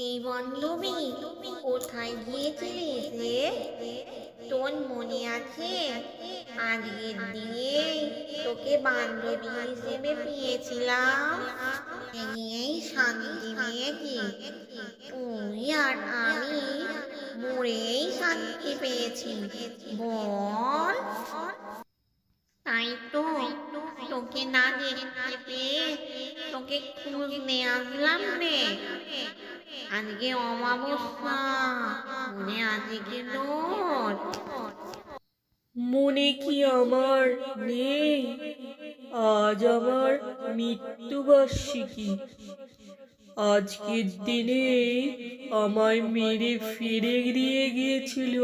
এই বান্ধবী, কোথায় গিয়েছিলিস রে? তোর মনে আছে আজকের দিনে তোকে বান্ধবী হিসেবে পেয়েছিলাম? এই শান্তি পেয়েছি। তুই আর আমি মরেই শান্তি পেয়েছি, বল? তাই তো, তোকে না দেখতে পেয়ে তোকে খুঁজতে আসলাম রে। আজকে অমাবস্যা, মনে আছে কি তোর? মনে কি আমার নেই? আজ আমার মৃত্যুবার্ষিকী। আজকের দিনে আমায় মেরে ফিরে দিয়ে গিয়েছিল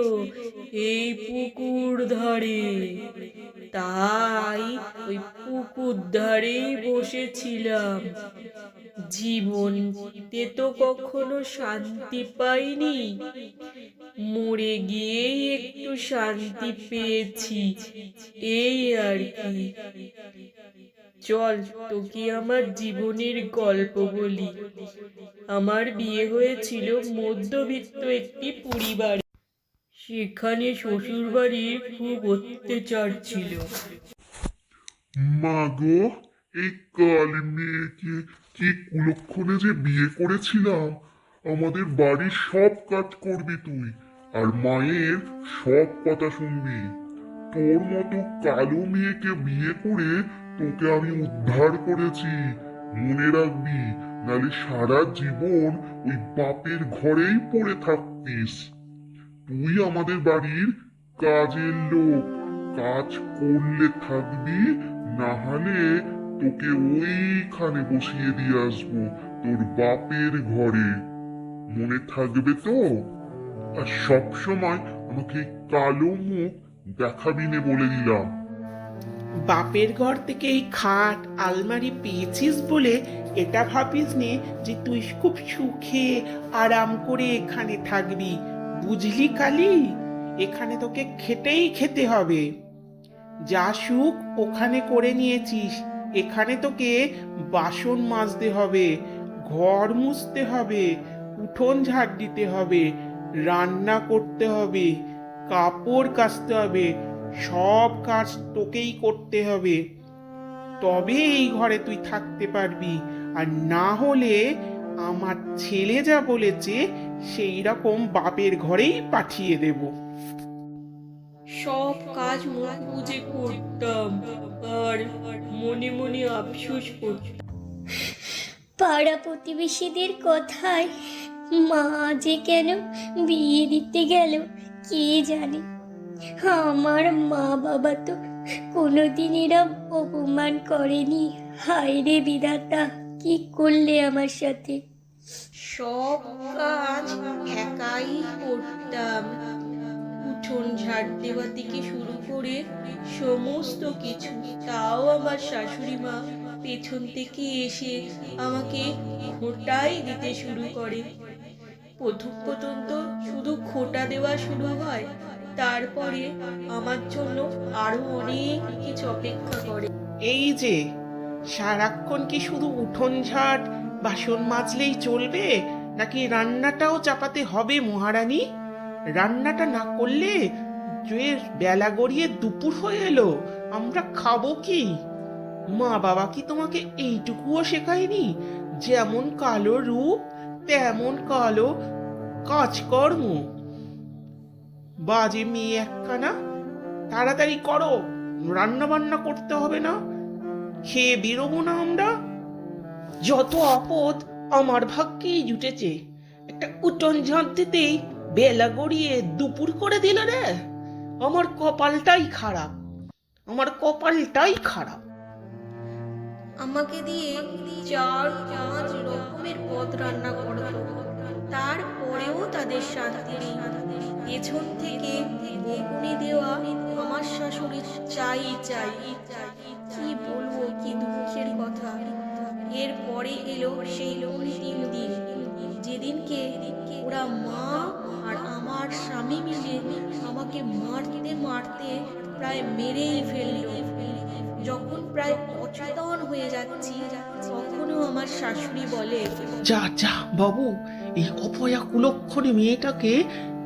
এই পুকুর ধারে। তাই ওই পুকুর ধারেই বসেছিলাম। জীবনতে তো কখনো শান্তি পাইনি, মরে গিয়েই একটু শান্তি পেয়েছি, এই আর কি। চল তোকে আমার জীবনের গল্প বলি। আমার বিয়ে হয়েছিল মধ্যবিত্ত একটি পরিবারে। সেখানে শ্বশুর বাড়ির খুব অত্যাচার ছিল। মা গো, এই কাল মেয়েকে কি কুলক্ষণে যে বিয়ে করেছিলাম। আমাদের বাড়ির সব কাজ করবি তুই, আর মায়ের সব কথা শুনবি। তোর মতো কালো মেয়েকে বিয়ে করে তোকে আমি উদ্ধার করেছি, মনে রাখবি। নালে সারা জীবন ওই বাপের ঘরেই পড়ে থাকতিস। তুই আমাদের বাড়ির কাজের লোক, কাজ করলে থাকবি, না হলে তোকে ওইখানে বসিয়ে দিয়ে আসবো, তোর বাপের ঘরে। মনে থাকবে তো? আর সব সময় আমাকে কালো মুখ দেখাবি নে বলে দিলাম। বাপের ঘর থেকে এই খাট আলমারি পেয়েছিস বলে এটা ভাবিস নে যে তুই খুব সুখে আরাম করে এখানে থাকবি। বুঝলি কালি, এখানে তোকে খেটেই খেতে হবে। যা সুখ ওখানে করে নিয়েছিস, এখানে তোকে বাসন মাজতে হবে, ঘর মুছতে হবে, উঠোন ঝাড় দিতে হবে, রান্না করতে হবে, কাপড় কাচতে হবে। সব কাজ তোকেই করতে হবে, তবে এই ঘরে তুই থাকতে পারবি। আর না হলে আমার ছেলে যা বলেছে সেই রকম বাপের ঘরেই পাঠিয়ে দেব। সব কাজ মুখ বুজে করতাম, আর মনে মনে আফসোস করতাম। পাড়া প্রতিবেশীদের কথায় মা যে কেন বিয়ে দিতে গেল কে জানে। আমার মা বাবা তো কোনোদিন এরম অপমান করেনি। হায় রে বিধাতা, কি করলে আমার সাথে? সব কাজ একাই করতাম, উঠোন ঝাড় দেওয়া থেকে শুরু করে সমস্ত কিছু। তাও আমার শাশুড়ি মা পেছন থেকে এসে আমাকে খোঁটাই দিতে শুরু করে। প্রথম প্রথম তো শুধু খোঁটা দেওয়া শুরু হয়, তারপরে আমার জন্য আরো অনেক কিছু অপেক্ষা করে। এই যে সারাক্ষণ কি শুধু উঠোন ঝাড় বাসন মাজলেই চলবে, নাকি রান্নাটাও চাপাতে হবে মহারানী? রান্নাটা না করলে যে বেলা গড়িয়ে দুপুর হয়ে এলো, আমরা খাবো কি? মা বাবা কি তোমাকে এইটুকুও শেখায়নি? যেমন কালো রূপ তেমন কালো কাজকর্ম। বাজে মেয়ে একখানা, তাড়াতাড়ি করো, রান্না বান্না করতে হবে না? খেয়ে বেরোবো না আমরা? যত আপদ আমার ভাগ্যেই জুটেছে। একটা উঠোন ঝাঁট দিতেই বেলা গড়িয়ে দুপুর করে দিল রে। আমার কপালটাই খারাপ, আমার কপালটাই খারাপ। আমাকে দিয়ে 4-5 রকমের পদ রান্না করতো, তারপরেও তাদের শান্তি নেই। পেছন থেকে বকুনি দেওয়া আমার শাশুড়ি চাই চাই। কি বলবো, কি দুঃখের কথা। এরপরে এলো সেই অন্তিম দিন, যেদিনকে ওরা মা আর আমার স্বামী মিলে আমাকে মারতে মারতে প্রায় মেরেই ফেললো। যখন প্রায় অচেতন হয়ে যাচ্ছি, তখনও আমার শাশুড়ি বলে, যা যা বাবু, এই অপয়া কুলক্ষণে মেয়েটাকে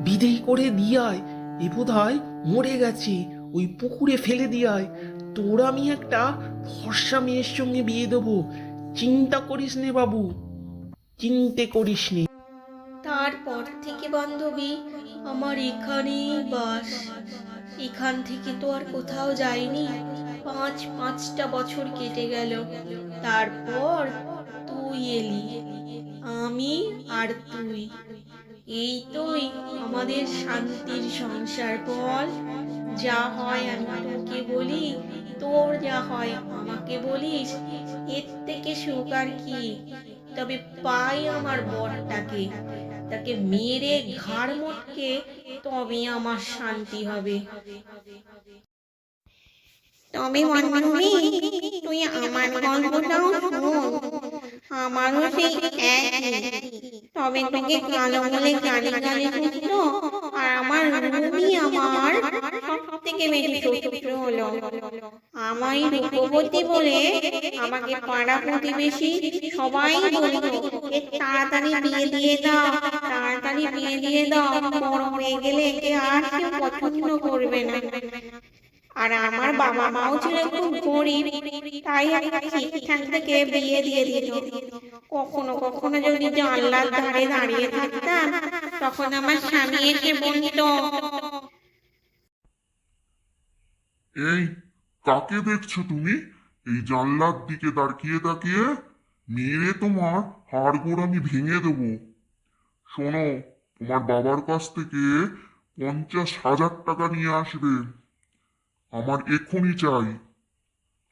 বিদেয় করে দিয়ায়। এ বোধহয় মরে গেছে, ওই পুকুরে ফেলে দিয়ায়। তোর আমি একটা ফর্সা মেয়ের সঙ্গে বিয়ে দেবো, চিন্তা করিস নে বাবু, চিন্তে করিস নে। তারপর থেকে বান্ধবী আমার এখানেই বাস। এখান থেকে তো আর কোথাও যাইনি। পাঁচটা বছর কেটে গেল। তারপর তুই এলি, আমি আর তুই। এই তোই আমাদের শান্তির সংসার। বল, যা হয় আমি তোকে বলি, তোর যা হয় আমাকে বলিস। এর থেকে সুখ আর কি? তবে পাই আমার বরটাকে, তাকে মেরে ঘাড় মোটকে তবে আমার শান্তি হবে। তবে বান্ধবী, তুই আমার গল্পটাও শোন। আমারও সেই একই। তবে তোকে কালো বলে গালি গালি শুনতো, আর আমার রুমি আমার সব থেকে বেশি শত্রু হলো। আমায় রূপবতী বলে আমাকে পাড়া প্রতিবেশী সবাই বলতো, এ তাড়াতাড়ি বিয়ে দিয়ে দাও, তাড়াতাড়ি বিয়ে দিয়ে দাও, বড় হয়ে গেলে একে আর কেউ পছন্দ করবে না। আর আমার বাবা মাও ছিল খুব গরিব, তাই একটা ঠিকঠাক থেকে বিয়ে দিয়ে দিল। কখনো কখনো যদি জানলার ধারে দাঁড়িয়ে থাকতাম, তখন আমার স্বামী এসে বলতো, এই, কাকে দেখছো তুমি এই জানলার দিকে তাকিয়ে তাকিয়ে? মেরে তোমার হাড়গোড় আমি ভেঙে দেবো। শোনো, তোমার বাবার কাছ থেকে 50,000 টাকা নিয়ে আসবে, আমার এক্ষুনি চাই।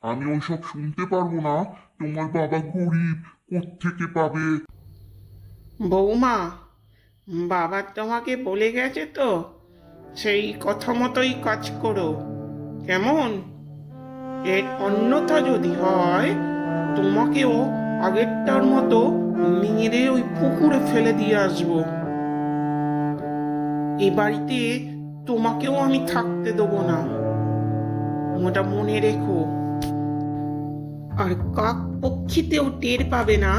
আমি ওইসব শুনতে পারবো না। তোমার বাবা গরিব, কোত্থেকে পাবে? বৌমা, বাবা তোমাকে বলে গেছে তো, সেই কথা মতোই কাজ করো, কেমন? এর অন্যথা যদি হয়, তোমাকেও আগেরটার মতো মেরে ওই পুকুরে ফেলে দিয়ে আসবো। এ বাড়িতে তোমাকেও আমি থাকতে দেবো না, ওটা মনে রেখো। আর কাক পক্ষীতেও টের পাবে না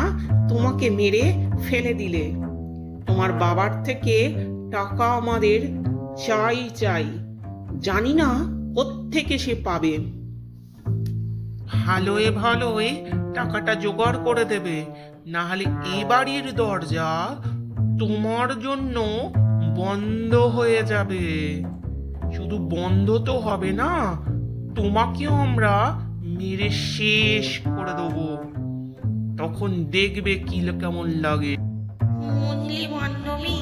তোমাকে মেরে ফেলে দিলে। তোমার বাবার থেকে টাকা আমাদের চাই চাই, জানি না কোত্থেকে সে পাবে। ভালোয় ভালোয় টাকাটা জোগাড় করে দেবে, না হলে এ বাড়ির দরজা তোমার জন্য বন্ধ হয়ে যাবে। শুধু বন্ধ তো হবে না, তোমাকেও আমরা মেরে শেষ করে দেবো। তখন দেখবে কি কেমন লাগে। বুঝলি বান্ধবী,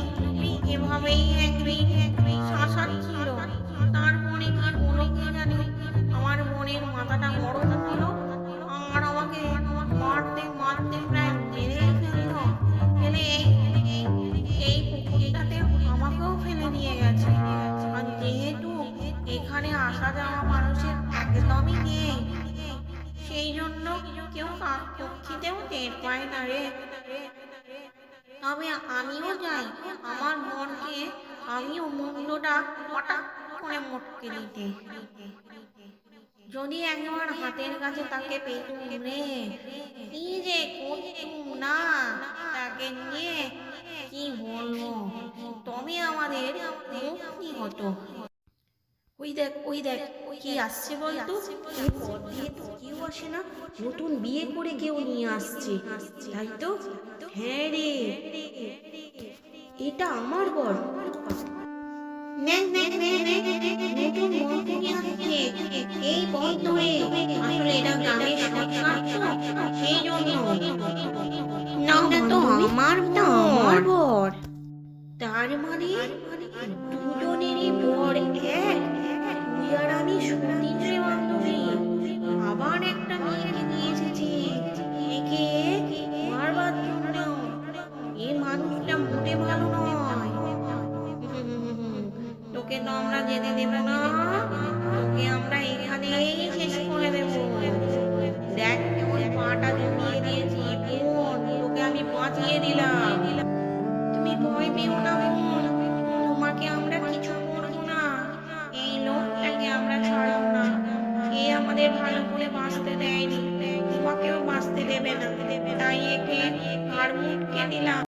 এভাবেই একদিন শাসাচ্ছিল। তারপরে কি হলো কে জানে, আমার বোনের মাথাটা গরম হলো, আর আমাকে মারতে মারতে প্রায় মেরেই ফেললো। ফেলে এই পুকুরটাতে আমাকেও ফেলে দিয়ে গেছে। আর যেহেতু এখানে আসা যাওয়া মানুষের একদমই নেই, সেই জন্য কেউ কাকপক্ষীতেও টের পায় না রে। তবে আমিও যাই আমার মনকে, আমিও মুন্ডটা হঠাৎ করে মটকে দিতে। যদি একবার হাতের কাছে তাকে পেতুম রে, কি যে করতুম না তাকে নিয়ে, কি বলবো, তবে আমাদের মুক্তি হতো। ওই দেখ, ওই দেখ, কি আসছে বলতো? এই পথ দিয়ে তো কেউ আসে না, নতুন বিয়ে করে কেউ নিয়ে আসছে, তাই তো? হ্যাঁ রে, এটা আমার বর। নতুন মন্ত্রী আসছে এই পথ ধরে। আসলে এটা গ্রামের শর্টকাট তো, সেই জন্য। না, এটা তো আমার বর। তার মানে দুজনেরই বর এক। তুই আর আমি সুদিন রে বান্ধবী। আবার একটা মেয়েকে নিয়ে এসেছি, একে মারবার জন্য। এই মানুষটা মোটে ভালো নয়। তোকে তো আমরা যেতে দেবো না, তোকে আমরা এখানেই শেষ করে দেবো। দেখ কেমন পাটা জমিয়ে দিয়েছি বোন, তোকে আমি বাঁচিয়ে দিলাম। তুমি ভয় পেও না বোন, তোমাকে আমরা কিছু করবো না। এই লোকটাকে আমরা ছাড়বো না, এ আমাদের ভালো করে বাঁচতে দেয়নি, তোমাকেও বাঁচতে দেবে না, তাই একে আর মুটকে দিলাম।